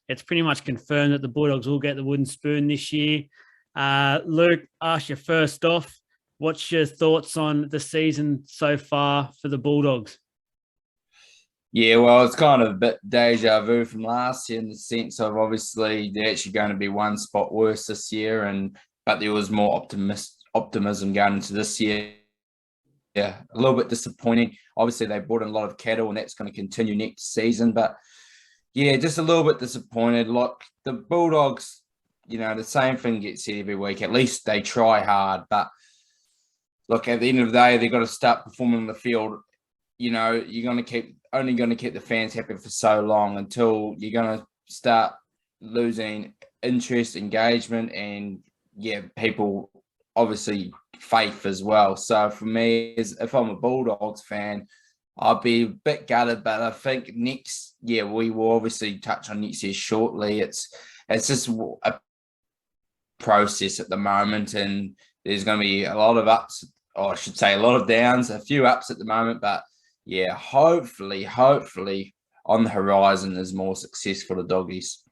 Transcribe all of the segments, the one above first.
it's pretty much confirmed that the Bulldogs will get the wooden spoon this year. Luke, ask you first off, what's your thoughts on the season so far for the Bulldogs? Yeah, well, it's kind of a bit deja vu from last year in the sense of obviously they're actually going to be one spot worse this year, but there was more optimism going into this year. Yeah, a little bit disappointing. Obviously, they brought in a lot of cattle, and that's going to continue next season. But yeah, just a little bit disappointed. Like the Bulldogs, the same thing gets said every week. At least they try hard, but look, at the end of the day, they've got to start performing on the field. You're going to only going to keep the fans happy for so long until you're going to start losing interest, engagement, and people obviously faith as well. So for me, if I'm a Bulldogs fan, I'll be a bit gutted, but I think next year we will obviously touch on next year shortly. It's just a process at the moment, and there's going to be a lot of ups, or I should say a lot of downs, a few ups at the moment, but yeah, hopefully on the horizon is more success for the Doggies.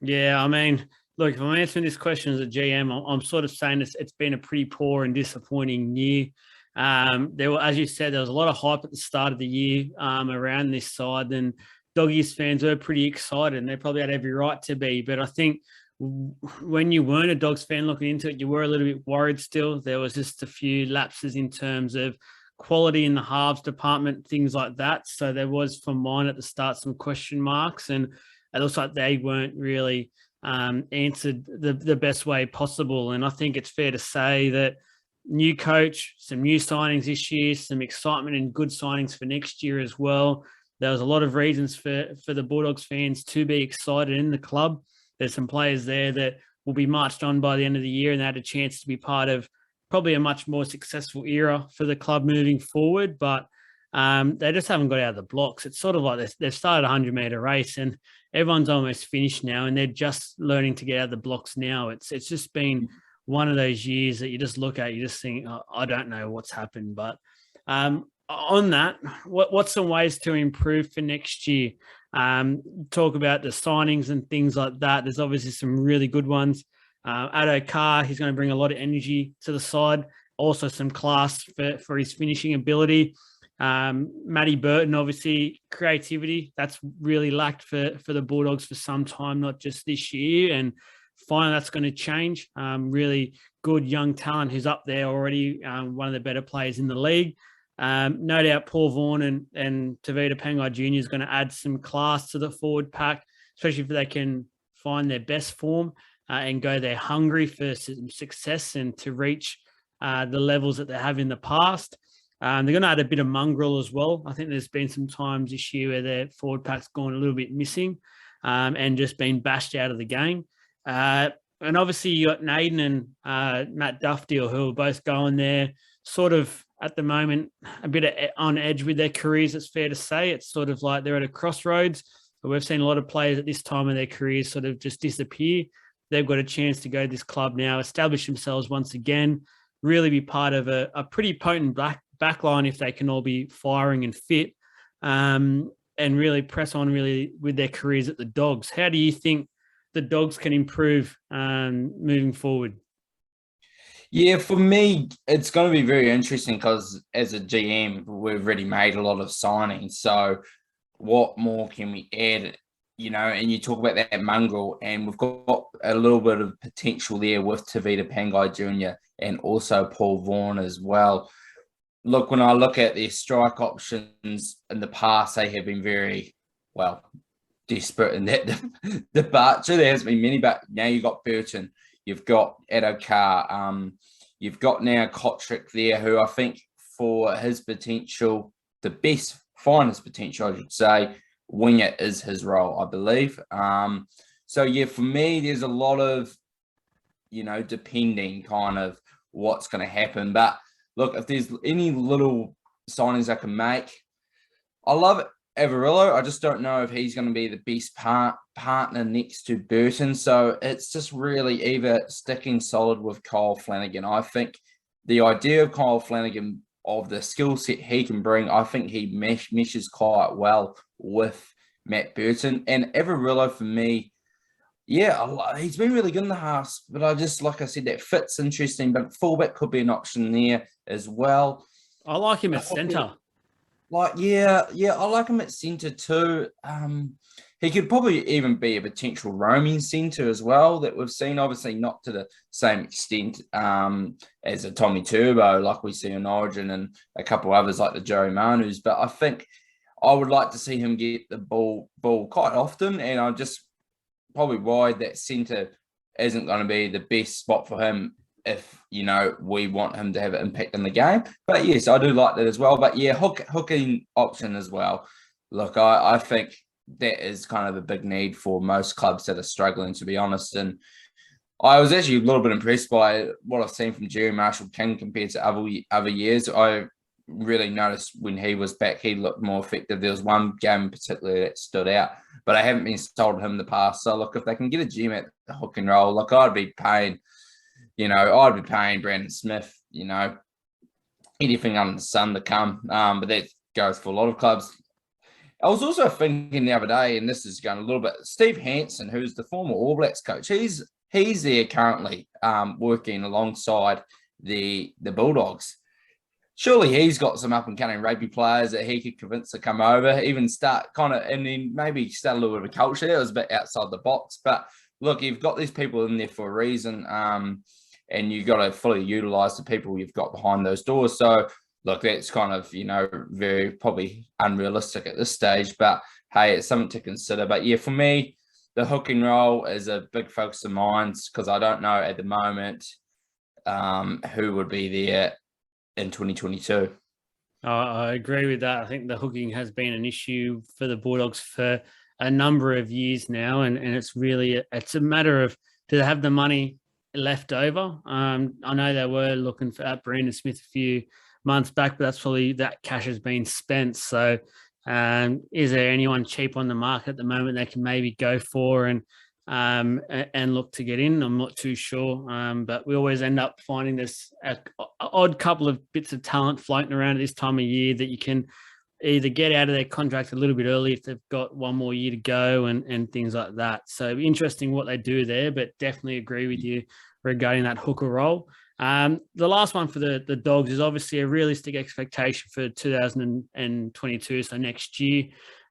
Yeah, I mean, look, if I'm answering this question as a GM, I'm sort of saying it's been a pretty poor and disappointing year. As you said, there was a lot of hype at the start of the year around this side, and Doggies fans were pretty excited, and they probably had every right to be. But I think when you weren't a Dogs fan looking into it, you were a little bit worried still. There was just a few lapses in terms of quality in the halves department, things like that. So there was, for mine at the start, some question marks, and it looks like they weren't really answered the best way possible. And I think it's fair to say that new coach, some new signings this year, some excitement and good signings for next year as well. There was a lot of reasons for the Bulldogs fans to be excited in the club. There's some players there that will be marched on by the end of the year, and they had a chance to be part of probably a much more successful era for the club moving forward. But they just haven't got out of the blocks. It's sort of like they've started a 100-meter race, and everyone's almost finished now, and they're just learning to get out of the blocks now. It's just been one of those years that you just look at, you just think, oh, I don't know what's happened. But on that, what's some ways to improve for next year? Talk about the signings and things like that. There's obviously some really good ones. Addo Carr, he's going to bring a lot of energy to the side. Also some class for his finishing ability. Matty Burton, obviously, creativity. That's really lacked for the Bulldogs for some time, not just this year. And finally, that's going to change. Really good young talent who's up there already, one of the better players in the league. No doubt Paul Vaughan and Tevita Pangai Jr. is going to add some class to the forward pack, especially if they can find their best form and go there hungry for some success and to reach the levels that they have in the past. They're going to add a bit of mongrel as well. I think there's been some times this year where their forward pack's gone a little bit missing and just been bashed out of the game. And obviously you got Naden and Matt Duffield, who are both going there sort of at the moment a bit on edge with their careers, it's fair to say. It's sort of like they're at a crossroads. But we've seen a lot of players at this time of their careers sort of just disappear. They've got a chance to go to this club now, establish themselves once again, really be part of a pretty potent backline if they can all be firing and fit, and really press on really with their careers at the Dogs. How do you think the Dogs can improve moving forward? Yeah, for me, it's going to be very interesting because as a GM, we've already made a lot of signings. So what more can we add? And you talk about that mongrel, and we've got a little bit of potential there with Tevita Pangai Jr. and also Paul Vaughan as well. Look, when I look at their strike options in the past, they have been very, desperate in that departure. There has been many, but now you've got Burton, you've got Addo Carr, you've got now Kotrick there, who I think for his potential, finest potential, I should say, winger is his role, I believe. So yeah, for me, there's a lot of, depending kind of what's going to happen. But look, if there's any little signings I can make, I love Averillo. I just don't know if he's going to be the best partner next to Burton. So it's just really either sticking solid with Kyle Flanagan. I think the idea of Kyle Flanagan, of the skill set he can bring, I think he meshes quite well with Matt Burton. And Averillo for me, yeah, he's been really good in the halves, but I just, like I said, that fit's interesting, but fullback could be an option there as well. I like him at centre. I like him at centre too. He could probably even be a potential roaming centre as well that we've seen, obviously not to the same extent as a Tommy Turbo like we see in Origin and a couple others like the Joey Manus, but I think I would like to see him get the ball quite often, and I just probably why that centre isn't going to be the best spot for him if, we want him to have an impact in the game. But yes, I do like that as well. But yeah, hooking option as well. Look, I think that is kind of a big need for most clubs that are struggling, to be honest. And I was actually a little bit impressed by what I've seen from Jerry Marshall King compared to other years. I really noticed when he was back, he looked more effective. There was one game particularly that stood out, but I haven't been sold him in the past. So look, if they can get a gem at the hook and roll, look, I'd be paying Brandon Smith, anything under the sun to come. But that goes for a lot of clubs. I was also thinking the other day, and this is going a little bit, Steve Hansen, who's the former All Blacks coach, he's there currently working alongside the Bulldogs. Surely he's got some up-and-coming rugby players that he could convince to come over, even start and then maybe start a little bit of a culture. It was a bit outside the box. But look, you've got these people in there for a reason, and you've got to fully utilise the people you've got behind those doors. So, look, that's kind of, very probably unrealistic at this stage. But, hey, it's something to consider. But, yeah, for me, the hook and roll is a big focus of mine because I don't know at the moment who would be there in 2022. I agree with that. I think the hooking has been an issue for the Bulldogs for a number of years now, and it's a matter of, do they have the money left over? I know they were looking at Brandon Smith a few months back, but that's probably that cash has been spent. So is there anyone cheap on the market at the moment they can maybe go for and look to get in? I'm not too sure, but we always end up finding this odd couple of bits of talent floating around at this time of year that you can either get out of their contract a little bit early if they've got one more year to go and things like that. So interesting what they do there, but definitely agree with you regarding that hooker role. The last one for the Dogs is obviously a realistic expectation for 2022, so next year.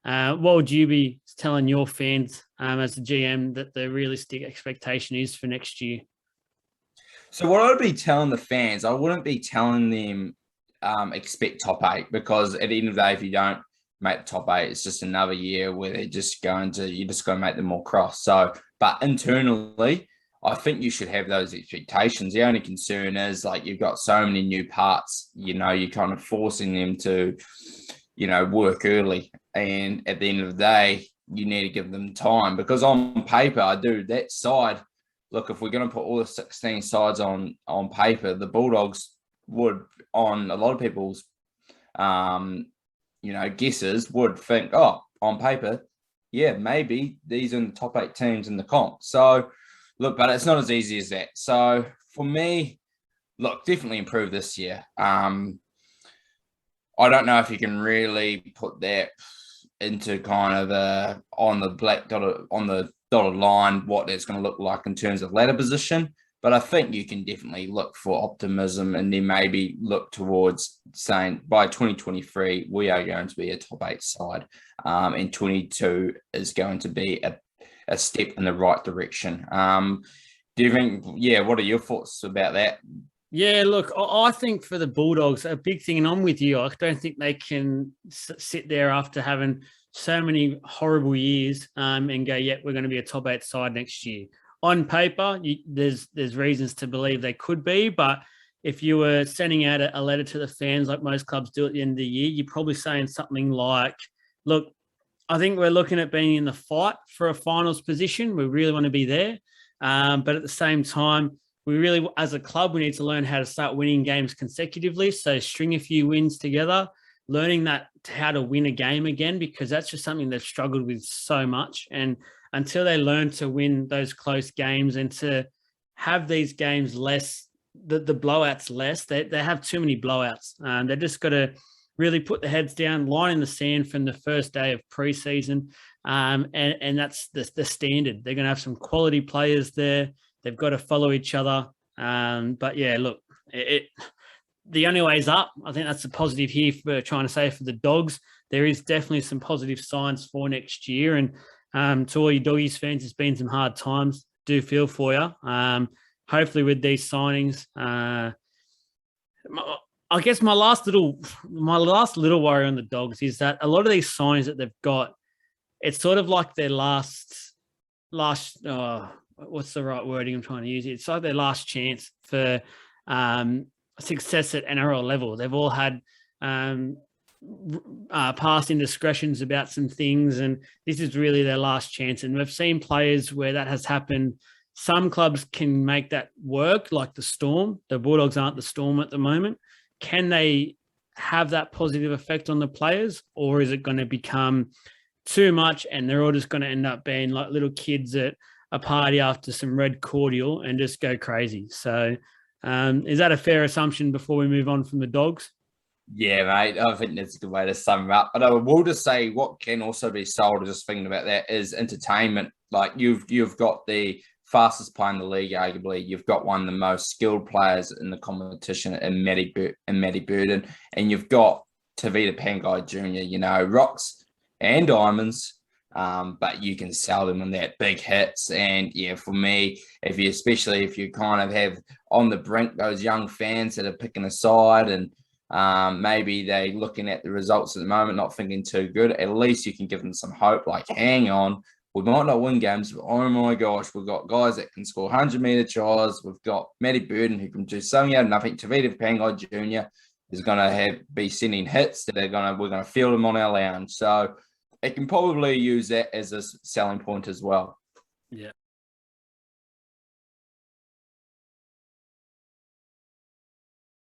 What would you be telling your fans as the GM that the realistic expectation is for next year? So what I'd be telling the fans, I wouldn't be telling them expect top 8, because at the end of the day, if you don't make the top 8, it's just another year where you're just going to make them more cross. So, but internally, I think you should have those expectations. The only concern is, like, you've got so many new parts, you're kind of forcing them to, work early. And at the end of the day, you need to give them time, because on paper, I do that side. Look, if we're going to put all the 16 sides on paper, the Bulldogs would, on a lot of people's, guesses, would think, oh, on paper, yeah, maybe these are the top 8 teams in the comp. So, look, but it's not as easy as that. So, for me, look, definitely improve this year. I don't know if you can really put that into kind of on the dotted line what that's going to look like in terms of ladder position. But I think you can definitely look for optimism and then maybe look towards saying by 2023, we are going to be a top 8 side. And 22 is going to be a step in the right direction. Do you think, what are your thoughts about that? Yeah, look, I think for the Bulldogs, a big thing, and I'm with you, I don't think they can sit there after having so many horrible years and go, we're going to be a top 8 side next year. On paper, there's reasons to believe they could be, but if you were sending out a letter to the fans like most clubs do at the end of the year, you're probably saying something like, look, I think we're looking at being in the fight for a finals position. We really want to be there. But at the same time, we really, as a club, we need to learn how to start winning games consecutively. So string a few wins together, learning how to win a game again, because that's just something they've struggled with so much. And until they learn to win those close games and to have these games less, the blowouts less, they have too many blowouts. They just got to really put their heads down, line in the sand from the first day of preseason, And that's the standard. They're going to have some quality players there. They've got to follow each other. But yeah, look, the only way is up. I think that's the positive here for trying to say for the Dogs. There is definitely some positive signs for next year. And to all you Doggies fans, it's been some hard times. Do feel for you. Hopefully with these signings, I guess my last little worry on the Dogs is that a lot of these signings that they've got, it's sort of like their last what's the right wording I'm trying to use? It's like their last chance for success at NRL level. They've all had past indiscretions about some things, and this is really their last chance. And we've seen players where that has happened. Some clubs can make that work, like the Storm. The Bulldogs aren't the Storm at the moment. Can they have that positive effect on the players, or is it going to become too much and they're all just going to end up being like little kids at a party after some red cordial and just go crazy? So is that a fair assumption before we move on from the Dogs? Yeah, mate, I think that's a good way to sum it up. But I will just say what can also be sold, just thinking about that, is entertainment. Like you've got the fastest player in the league, arguably. You've got one of the most skilled players in the competition in Matty Burden. And you've got Tavita Pangai Jr., you know, rocks and diamonds, but you can sell them in that big hits. And yeah, for me, especially if you kind of have on the brink those young fans that are picking a side and maybe they're looking at the results at the moment, not thinking too good, at least you can give them some hope. Like, hang on, we might not win games, but oh my gosh, we've got guys that can score 100-meter tries. We've got Matty Burden who can do something out of nothing. Tavita Pangai Jr. is going to be sending hits that we're going to field them on our lounge. So it can probably use that as a selling point as well. Yeah,